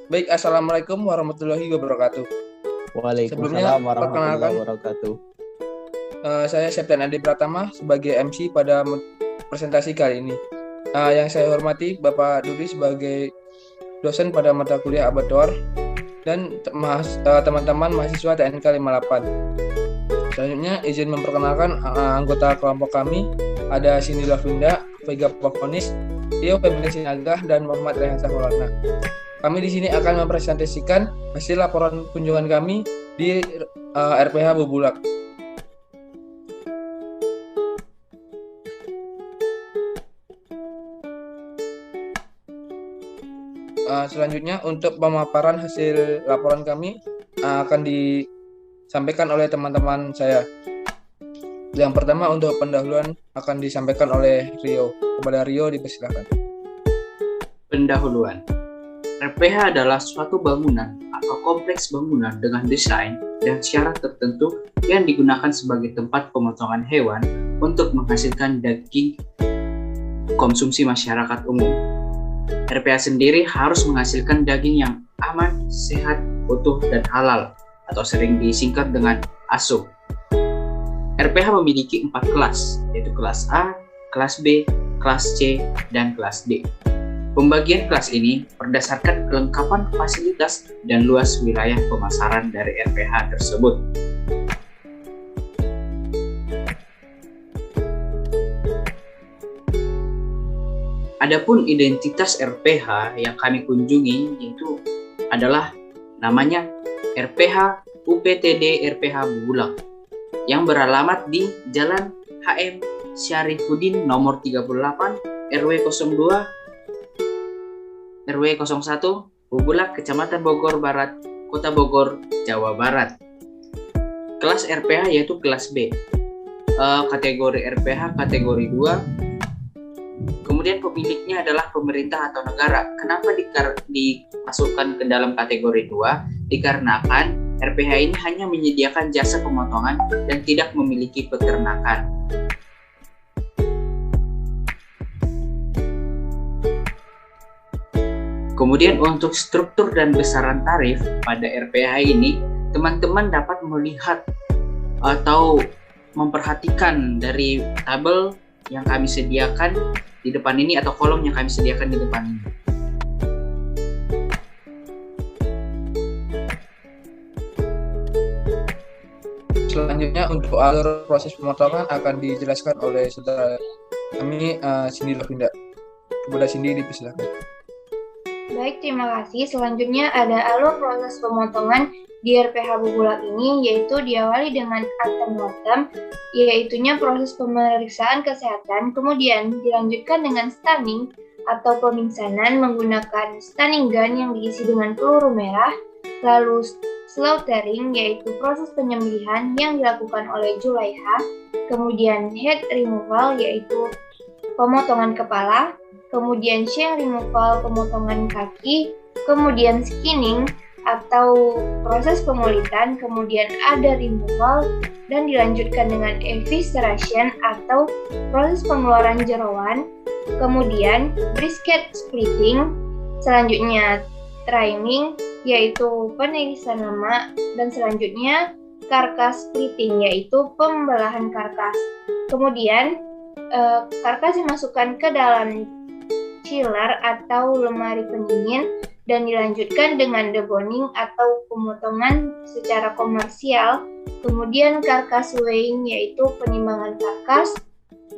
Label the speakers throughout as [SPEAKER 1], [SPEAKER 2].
[SPEAKER 1] Baik, Assalamualaikum warahmatullahi wabarakatuh. Sebelumnya,
[SPEAKER 2] Waalaikumsalam warahmatullahi
[SPEAKER 1] perkenalkan,
[SPEAKER 2] wabarakatuh.
[SPEAKER 1] saya Septian Adi Pratama sebagai MC pada presentasi kali ini. Yang saya hormati Bapak Dudi sebagai dosen pada mata kuliah Abattoir dan teman-teman mahasiswa TNK 58. Selanjutnya, izin memperkenalkan anggota kelompok kami, ada Cindy Lavinda, Vega Pavonis, Tio Febrian Sinagah, dan Muhammad Rehan Sahularna. Kami di sini akan mempresentasikan hasil laporan kunjungan kami di RPH Bubulak. Selanjutnya untuk pemaparan hasil laporan kami akan disampaikan oleh teman-teman saya. Yang pertama untuk pendahuluan akan disampaikan oleh Rio. Kepada Rio dipersilakan.
[SPEAKER 3] Pendahuluan. RPH adalah suatu bangunan atau kompleks bangunan dengan desain dan syarat tertentu yang digunakan sebagai tempat pemotongan hewan untuk menghasilkan daging konsumsi masyarakat umum. RPH sendiri harus menghasilkan daging yang aman, sehat, utuh, dan halal atau sering disingkat dengan ASO. RPH memiliki 4 kelas, yaitu kelas A, kelas B, kelas C, dan kelas D. Pembagian kelas ini berdasarkan kelengkapan fasilitas dan luas wilayah pemasaran dari RPH tersebut. Adapun identitas RPH yang kami kunjungi yaitu adalah namanya RPH UPTD RPH Bubulak yang beralamat di Jalan HM Syarifuddin nomor 38 RW 02 RW 01, Bubulak, Kecamatan Bogor Barat, Kota Bogor, Jawa Barat. Kelas RPH yaitu kelas B. Kategori RPH kategori 2. Kemudian pemiliknya adalah pemerintah atau negara. Kenapa dimasukkan ke dalam kategori 2? Dikarenakan RPH ini hanya menyediakan jasa pemotongan dan tidak memiliki peternakan. Kemudian untuk struktur dan besaran tarif pada RPH ini, teman-teman dapat melihat atau memperhatikan dari tabel yang kami sediakan di depan ini atau kolom yang kami sediakan di depan ini.
[SPEAKER 1] Selanjutnya untuk alur proses pemotongan akan dijelaskan oleh saudara kami Cindy Lavinda. Kepada Cindy dipersilakan.
[SPEAKER 4] Baik, terima kasih. Selanjutnya ada alur proses pemotongan di RPH Bubulak ini, yaitu diawali dengan antemortem, yaitunya proses pemeriksaan kesehatan, kemudian dilanjutkan dengan stunning atau pemingsanan menggunakan stunning gun yang diisi dengan peluru merah, lalu slaughtering, yaitu proses penyembelihan yang dilakukan oleh Julaiha, kemudian head removal, yaitu pemotongan kepala, kemudian shell removal, pemotongan kaki, kemudian skinning atau proses pengulitan, kemudian ada removal, dan dilanjutkan dengan evisceration atau proses pengeluaran jeroan, kemudian brisket splitting, selanjutnya trimming, yaitu penirisan lemak, dan selanjutnya karkas splitting, yaitu pembelahan karkas. Kemudian karkas dimasukkan ke dalam chiller atau lemari pendingin dan dilanjutkan dengan deboning atau pemotongan secara komersial, kemudian karkas weighing yaitu penimbangan karkas,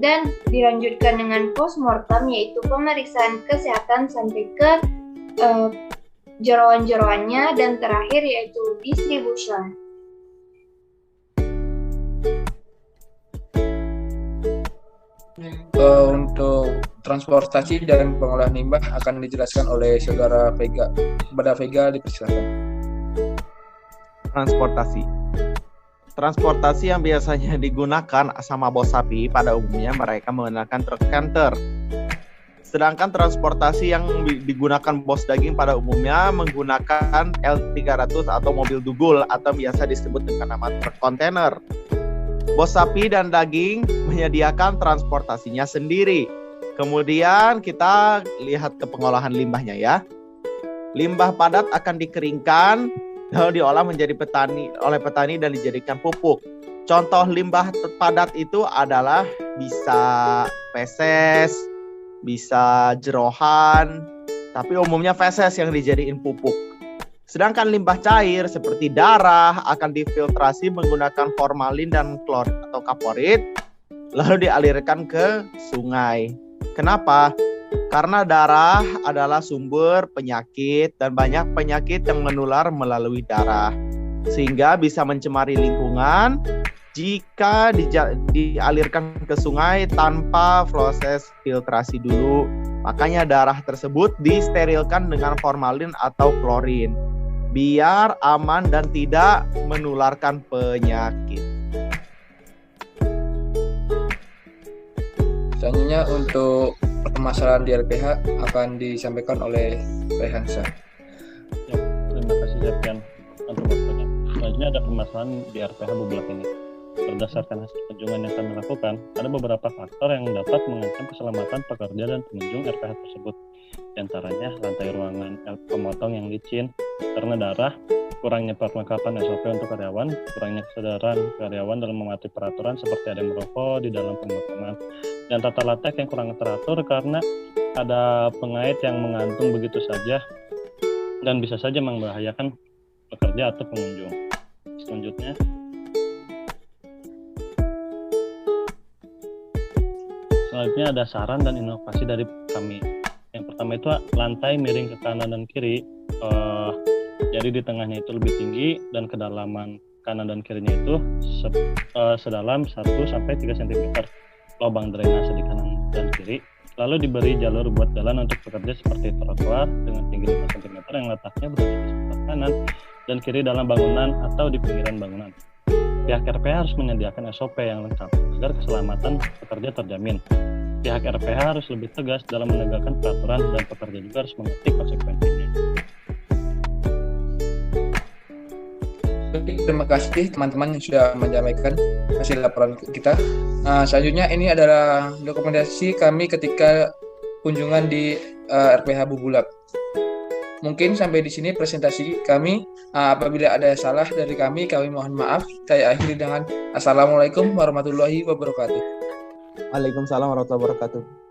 [SPEAKER 4] dan dilanjutkan dengan postmortem yaitu pemeriksaan kesehatan sampai ke jeroan-jeroannya, dan terakhir yaitu distribution.
[SPEAKER 1] Untuk transportasi dan pengolahan limbah akan dijelaskan oleh saudara Vega. Kepada Vega dipersilakan.
[SPEAKER 2] Transportasi yang biasanya digunakan sama bos sapi pada umumnya mereka menggunakan truk canter. Sedangkan transportasi yang digunakan bos daging pada umumnya menggunakan L300 atau mobil dugul atau biasa disebut dengan nama truk kontainer. Bos sapi dan daging menyediakan transportasinya sendiri. Kemudian kita lihat ke pengolahan limbahnya ya. Limbah padat akan dikeringkan lalu diolah menjadi oleh petani dan dijadikan pupuk. Contoh limbah padat itu adalah bisa feses, bisa jerohan, tapi umumnya feses yang dijadiin pupuk. Sedangkan limbah cair seperti darah akan difiltrasi menggunakan formalin dan klorit atau kaporit, lalu dialirkan ke sungai. Kenapa? Karena darah adalah sumber penyakit dan banyak penyakit yang menular melalui darah, sehingga bisa mencemari lingkungan jika dialirkan ke sungai tanpa proses filtrasi dulu. Makanya darah tersebut disterilkan dengan formalin atau klorin biar aman dan tidak menularkan penyakit.
[SPEAKER 1] Selanjutnya untuk permasalahan di RPH akan disampaikan oleh Rehansa.
[SPEAKER 5] Ya, terima kasih Septian untuk waktunya. Selanjutnya ada permasalahan di RPH Bubulak ini. Berdasarkan hasil kunjungan yang kami lakukan, ada beberapa faktor yang dapat mengancam keselamatan pekerja dan pengunjung RPH tersebut. Di antaranya lantai ruangan pemotong yang licin karena darah, kurangnya perlengkapan SOP untuk karyawan, kurangnya kesadaran karyawan dalam mematuhi peraturan seperti ada yang merokok di dalam pemotongan, dan tata letak yang kurang teratur karena ada pengait yang menggantung begitu saja dan bisa saja membahayakan pekerja atau pengunjung. Selanjutnya ada saran dan inovasi dari kami. Yang pertama itu lantai miring ke kanan dan kiri, jadi di tengahnya itu lebih tinggi dan kedalaman kanan dan kirinya itu sedalam 1-3 cm. Lubang drainase di kanan dan kiri. Lalu diberi jalur buat jalan untuk pekerja seperti trotoar dengan tinggi 5 cm yang letaknya berada di sebelah kanan dan kiri dalam bangunan atau di pinggiran bangunan. Pihak RPH harus menyediakan SOP yang lengkap agar keselamatan pekerja terjamin. Pihak RPH harus lebih tegas dalam menegakkan peraturan dan pekerja juga harus mengerti konsekuensinya.
[SPEAKER 1] Terima kasih teman-teman yang sudah menyampaikan hasil laporan kita. Selanjutnya ini adalah dokumentasi kami ketika kunjungan di RPH Bubulak. Mungkin sampai di sini presentasi kami. Apabila ada salah dari kami mohon maaf. Saya akhiri dengan Assalamualaikum warahmatullahi wabarakatuh.
[SPEAKER 2] Waalaikumsalam warahmatullahi wabarakatuh.